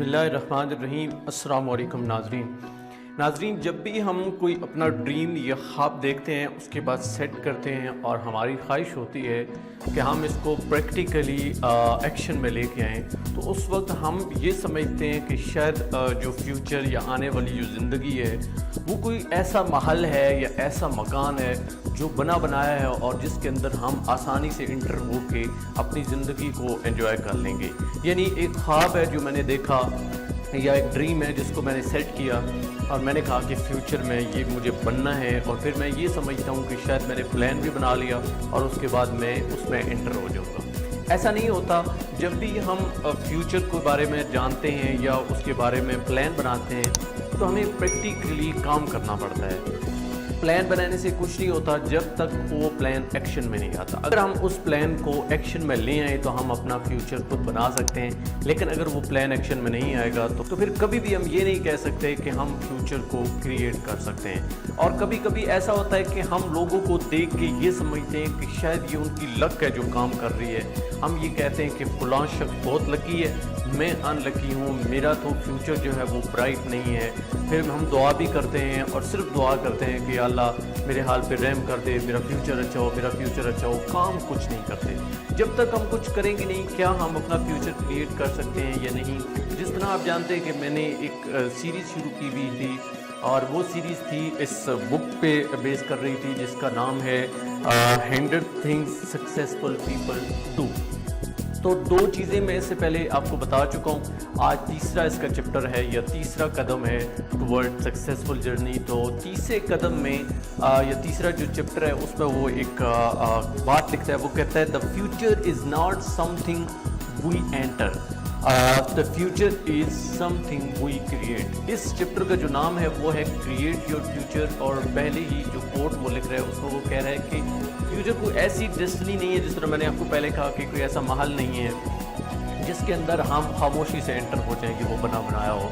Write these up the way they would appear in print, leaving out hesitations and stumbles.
بسم اللہ الرحمن الرحیم۔ السلام علیکم ناظرین، جب بھی ہم کوئی اپنا ڈریم یا خواب دیکھتے ہیں اس کے بعد سیٹ کرتے ہیں اور ہماری خواہش ہوتی ہے کہ ہم اس کو پریکٹیکلی ایکشن میں لے کے آئیں، تو اس وقت ہم یہ سمجھتے ہیں کہ شاید جو فیوچر یا آنے والی جو زندگی ہے وہ کوئی ایسا محل ہے یا ایسا مکان ہے جو بنایا ہے اور جس کے اندر ہم آسانی سے انٹر ہو کے اپنی زندگی کو انجوائے کر لیں گے۔ یعنی ایک خواب ہے جو میں نے دیکھا یا ایک ڈریم ہے جس کو میں نے سیٹ کیا اور میں نے کہا کہ فیوچر میں یہ مجھے بننا ہے، اور پھر میں یہ سمجھتا ہوں کہ شاید میں نے پلان بھی بنا لیا اور اس کے بعد میں اس میں انٹر ہو جاؤں گا۔ ایسا نہیں ہوتا۔ جب بھی ہم فیوچر کے بارے میں جانتے ہیں یا اس کے بارے میں پلان بناتے ہیں تو ہمیں پریکٹیکلی کام کرنا پڑتا ہے۔ پلان بنانے سے کچھ نہیں ہوتا جب تک وہ پلان ایکشن میں نہیں آتا۔ اگر ہم اس پلان کو ایکشن میں لے آئیں تو ہم اپنا فیوچر خود بنا سکتے ہیں، لیکن اگر وہ پلان ایکشن میں نہیں آئے گا تو پھر کبھی بھی ہم یہ نہیں کہہ سکتے کہ ہم فیوچر کو کریٹ کر سکتے ہیں۔ اور کبھی کبھی ایسا ہوتا ہے کہ ہم لوگوں کو دیکھ کے یہ سمجھتے ہیں کہ شاید یہ ان کی لک ہے جو کام کر رہی ہے۔ ہم یہ کہتے ہیں کہ فلاں شخص بہت لکی ہے، میں ان لکی ہوں، میرا تو فیوچر جو ہے وہ برائٹ نہیں ہے۔ پھر ہم دعا بھی کرتے ہیں اور صرف دعا کرتے ہیں کہ اللہ میرے حال پہ رحم کر دے، میرا فیوچر اچھا ہو، میرا فیوچر اچھا ہو۔ کام کچھ نہیں کرتے۔ جب تک ہم کچھ کریں گے نہیں، کیا ہم اپنا فیوچر کریٹ کر سکتے ہیں یا نہیں؟ جس طرح آپ جانتے ہیں کہ میں نے ایک سیریز شروع کی ہوئی تھی اور وہ سیریز تھی اس بک پہ بیس کر رہی تھی جس کا نام ہے 100 Things Successful People Do۔ تو دو چیزیں میں اس سے پہلے آپ کو بتا چکا ہوں۔ آج تیسرا اس کا چیپٹر ہے یا تیسرا قدم ہے ٹورڈ سکسیسفل جرنی۔ تو تیسرے قدم میں یا تیسرا جو چیپٹر ہے اس میں وہ ایک بات لکھتا ہے، وہ کہتا ہے the future is not something we enter, the future is something we create۔ اس چیپٹر کا جو نام ہے وہ ہے کریٹ یور فیوچر، اور پہلے ہی جو کوٹ وہ لکھ رہا ہے اس میں وہ کہہ رہا ہے کہ فیوچر کوئی ایسی ڈیسٹنی نہیں ہے، جس طرح میں نے آپ کو پہلے کہا کہ کوئی ایسا محل نہیں ہے جس کے اندر ہم خاموشی سے انٹر ہو جائیں کہ وہ بنایا ہو،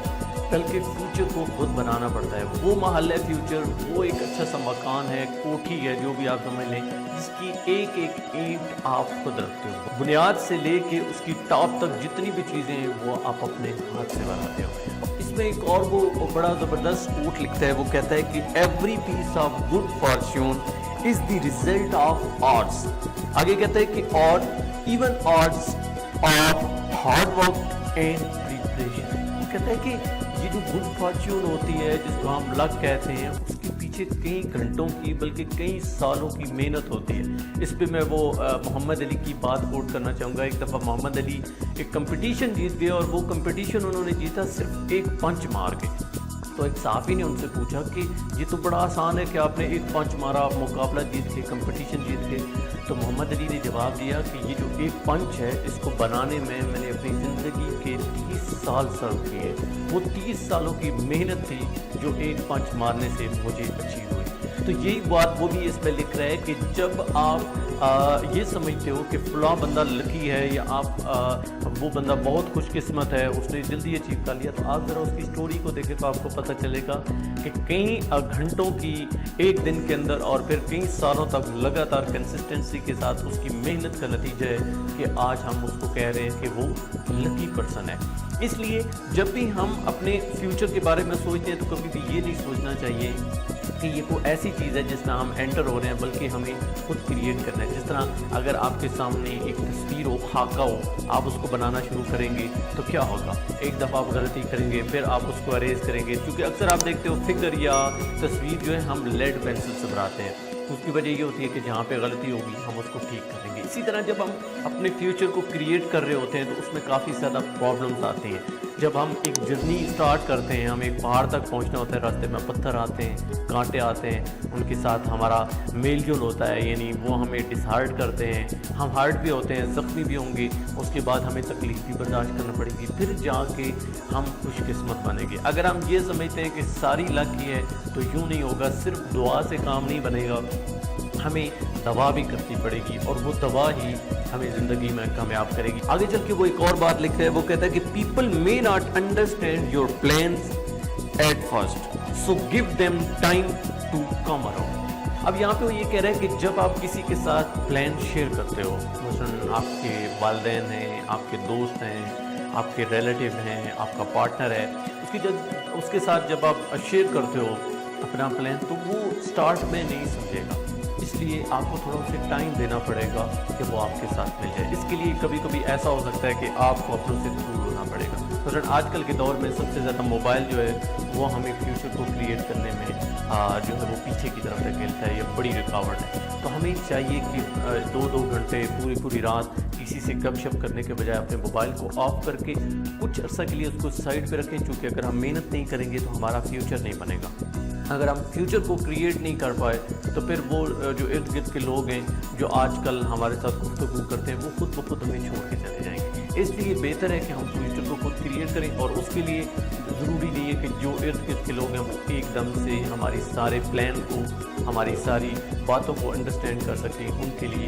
بلکہ فیوچر کو خود بنانا پڑتا ہے۔ وہ محل ہے فیوچر، وہ ایک اچھا سا مکان ہے، کوٹھی ہے، جو بھی آپ سمجھ لیں، جس کی ایک ایک اینٹ آپ خود رکھتے ہو، بنیاد سے لے کے اس کی ٹاپ تک جتنی بھی چیزیں ہیں وہ آپ اپنے ہاتھ سے بناتے ہو۔ اس میں ایک اور وہ بڑا زبردست کوٹ لکھتا ہے، وہ کہتا ہے کہ every piece of good fortune is the result of odds. آگے کہتا ہے کہ اور even odds of hard work and preparation. کہتا ہے کہ یہ جو گڈ فارچون ہوتی ہے جس کو ہم لک کہتے ہیں، اس کے پیچھے کئی گھنٹوں کی بلکہ کئی سالوں کی محنت ہوتی ہے۔ اس پہ میں وہ محمد علی کی بات کوٹ کرنا چاہوں گا۔ ایک دفعہ محمد علی ایک کمپٹیشن جیت گئے اور وہ کمپٹیشن انہوں نے جیتا صرف ایک پنچ مار کے۔ تو ایک صحافی نے ان سے پوچھا کہ یہ تو بڑا آسان ہے کہ آپ نے ایک پنچ مارا، مقابلہ جیت کے، کمپٹیشن جیت کے۔ تو محمد علی نے جواب دیا کہ یہ جو ایک پنچ ہے اس کو بنانے میں میں نے اپنی زندگی کے 30 سال صرف کیے۔ وہ 30 سالوں کی محنت تھی جو ایک پنچ مارنے سے مجھے اچیو ہوئی۔ تو یہی بات وہ بھی اس میں لکھ رہا ہے کہ جب آپ یہ سمجھتے ہو کہ فلاں بندہ لکی ہے یا وہ بندہ بہت خوش قسمت ہے، اس نے جلدی اچیو کر لیا، تو آپ ذرا اس کی سٹوری کو دیکھیں تو آپ کو پتہ چلے گا کہ کئی گھنٹوں کی ایک دن کے اندر اور پھر کئی سالوں تک لگاتار کنسسٹنسی کے ساتھ اس کی محنت کا نتیجہ ہے کہ آج ہم اس کو کہہ رہے ہیں کہ وہ لکی پرسن ہے۔ اس لیے جب بھی ہم اپنے فیوچر کے بارے میں سوچتے ہیں تو کبھی بھی یہ نہیں سوچنا چاہیے کہ یہ کوئی ایسی چیز ہے جس میں ہم انٹر ہو رہے ہیں، بلکہ ہمیں خود کریٹ کرنا ہے۔ جس طرح اگر آپ کے سامنے ایک تصویر ہو، خاکہ ہو، آپ اس کو بنانا شروع کریں گے تو کیا ہوگا؟ ایک دفعہ آپ غلطی کریں گے، پھر آپ اس کو اریز کریں گے، کیونکہ اکثر آپ دیکھتے ہو فگر یا تصویر جو ہے ہم لیڈ پینسل سے بناتے ہیں۔ اس کی وجہ یہ ہوتی ہے کہ جہاں پہ غلطی ہوگی ہم اس کو ٹھیک کر لیں گے۔ اسی طرح جب ہم اپنے فیوچر کو کریٹ کر رہے ہوتے ہیں تو اس میں کافی زیادہ پرابلمس آتی ہیں۔ جب ہم ایک جرنی اسٹارٹ کرتے ہیں، ہم ایک پہاڑ تک پہنچنا ہوتا ہے، راستے میں پتھر آتے ہیں، کانٹے آتے ہیں، ان کے ساتھ ہمارا میل جول ہوتا ہے، یعنی وہ ہمیں ڈسہارٹ کرتے ہیں، ہم ہارٹ بھی ہوتے ہیں، زخمی بھی ہوں گے، اس کے بعد ہمیں تکلیف بھی برداشت کرنا پڑے گی، پھر جا کے ہم خوش قسمت بنیں گے۔ اگر ہم یہ سمجھتے ہیں کہ ساری لک ہی ہے تو یوں نہیں ہوگا، صرف دعا سے کام نہیں بنے گا، ہمیں دوا بھی کرنی پڑے گی اور وہ دوا ہی ہمیں زندگی میں کامیاب کرے گی۔ آگے چل کے وہ ایک اور بات لکھتا ہے، وہ کہتا ہے کہ people may not understand your plans at first, so give them time to come around۔ اب یہاں پہ وہ یہ کہہ رہا ہے کہ جب آپ کسی کے ساتھ پلان شیئر کرتے ہو، مثلا آپ کے والدین ہیں، آپ کے دوست ہیں، آپ کے ریلیٹیو ہیں، آپ کا پارٹنر ہے، اس کے ساتھ جب آپ شیئر کرتے ہو اپنا پلان تو وہ سٹارٹ میں نہیں سمجھے گا، اس لیے آپ کو تھوڑا اسے ٹائم دینا پڑے گا کہ وہ آپ کے ساتھ مل جائے۔ اس کے لیے کبھی کبھی ایسا ہو سکتا ہے کہ آپ کو اپنوں سے دور ہونا پڑے گا۔ مثلاً آج کل کے دور میں سب سے زیادہ موبائل جو ہے وہ ہمیں فیوچر کو کریٹ کرنے میں جو ہے وہ پیچھے کی طرف دھکیلتا ہے، یہ بڑی رکاوٹ ہے۔ تو ہمیں چاہیے کہ 2 گھنٹے پوری رات کسی سے گپ شپ کرنے کے بجائے اپنے موبائل کو آف کر کے کچھ عرصہ کے لیے اس کو سائڈ پہ رکھیں، چونکہ اگر ہم محنت نہیں کریں گے تو ہمارا فیوچر نہیں بنے گا۔ اگر ہم فیوچر کو کریٹ نہیں کر پائے تو پھر وہ جو ارد گرد کے لوگ ہیں جو آج کل ہمارے ساتھ گفتگو کرتے ہیں وہ خود بخود ہمیں چھوڑ کے چلے جائیں گے۔ اس لیے بہتر ہے کہ ہم فیوچر کو خود کریٹ کریں، اور اس کے لیے ضروری نہیں ہے کہ جو ارد گرد کے لوگ ہیں وہ ایک دم سے ہماری سارے پلان کو، ہماری ساری باتوں کو انڈرسٹینڈ کر سکیں۔ ان کے لیے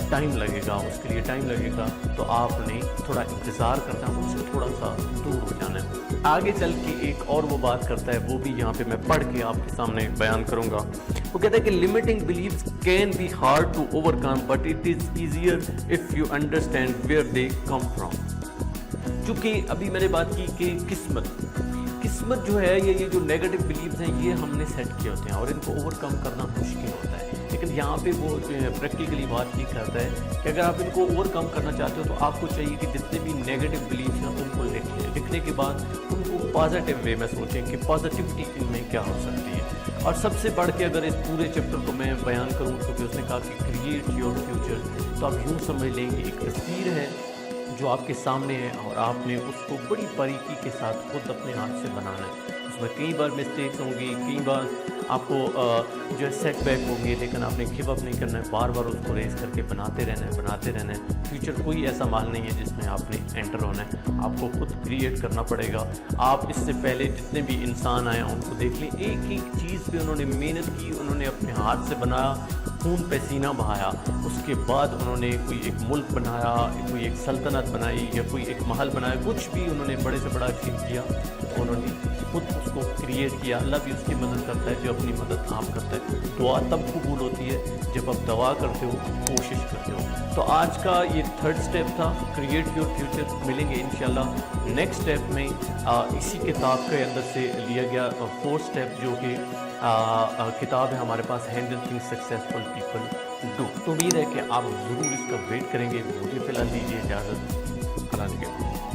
ٹائم لگے گا، اس کے لیے ٹائم لگے گا، تو آپ نے تھوڑا انتظار کرنا ہے، ان سے تھوڑا سا دور ہو جانا ہے۔ آگے چل کے ایک اور وہ بات کرتا ہے، وہ بھی یہاں پہ میں پڑھ کے آپ کے سامنے بیان کروں گا۔ وہ کہتا ہے کہ limiting beliefs can be hard to overcome but it is easier if you understand where they come from۔ چونکہ ابھی میں نے بات کی کہ قسمت جو ہے، یہ جو نیگیٹو بلیفز ہیں یہ ہم نے سیٹ کیے ہوتے ہیں اور ان کو اوور کم کرنا مشکل ہوتا ہے، لیکن یہاں پہ وہ پریکٹیکلی بات یہ کرتا ہے کہ اگر آپ ان کو اوور کم کرنا چاہتے ہو تو آپ کو چاہیے کہ جتنے بھی نیگیٹو بلیفز ہیں ان کو لکھ لیں، لکھنے کے بعد ان کو پازیٹیو وے میں سوچیں کہ پازیٹیوٹی ان میں کیا ہو سکتی ہے۔ اور سب سے بڑھ کے اگر اس پورے چیپٹر کو میں بیان کروں، کیونکہ اس نے کہا کہ کریٹ یور فیوچر، تو آپ یوں سمجھ لیں کہ ایک تصویر ہے جو آپ کے سامنے ہے اور آپ نے اس کو بڑی باریکی کے ساتھ خود اپنے ہاتھ سے بنانا ہے۔ اس میں کئی بار مسٹیکس ہوں گی، کئی بار آپ کو جو ہے سیٹ بیک ہوں گے، لیکن آپ نے گیو اپ نہیں کرنا ہے، بار بار اس کو ریز کر کے بناتے رہنا ہے۔ فیوچر کوئی ایسا مال نہیں ہے جس میں آپ نے انٹر ہونا ہے، آپ کو خود کریٹ کرنا پڑے گا۔ آپ اس سے پہلے جتنے بھی انسان آئے ہیں ان کو دیکھ لیں، ایک ایک چیز پہ انہوں نے محنت کی، انہوں نے اپنے ہاتھ سے بنایا، خون پسینہ بہایا، اس کے بعد انہوں نے کوئی ایک ملک بنایا، کوئی ایک سلطنت بنائی یا کوئی ایک محل بنایا، کچھ بھی انہوں نے بڑے سے بڑا اچیو کیا، انہوں نے خود اس کو کریٹ کیا۔ اللہ بھی اس کی مدد کرتا ہے جو اپنی مدد آپ کرتا ہے۔ دعا تب قبول ہوتی ہے جب آپ دعا کرتے ہو، کوشش کرتے ہو۔ تو آج کا یہ 3rd اسٹیپ تھا، کریٹ یور فیوچر۔ ملیں گے انشاءاللہ نیکسٹ اسٹیپ میں، اسی کتاب کے اندر سے لیا گیا 4th اسٹیپ، جو کہ کتاب ہے ہمارے پاس، handle things successful people do. تو امید ہے کہ آپ ضرور اس کا ویٹ کریں گے۔ مجھے فی الحال دیجیے اجازت، اللہ نگہبان۔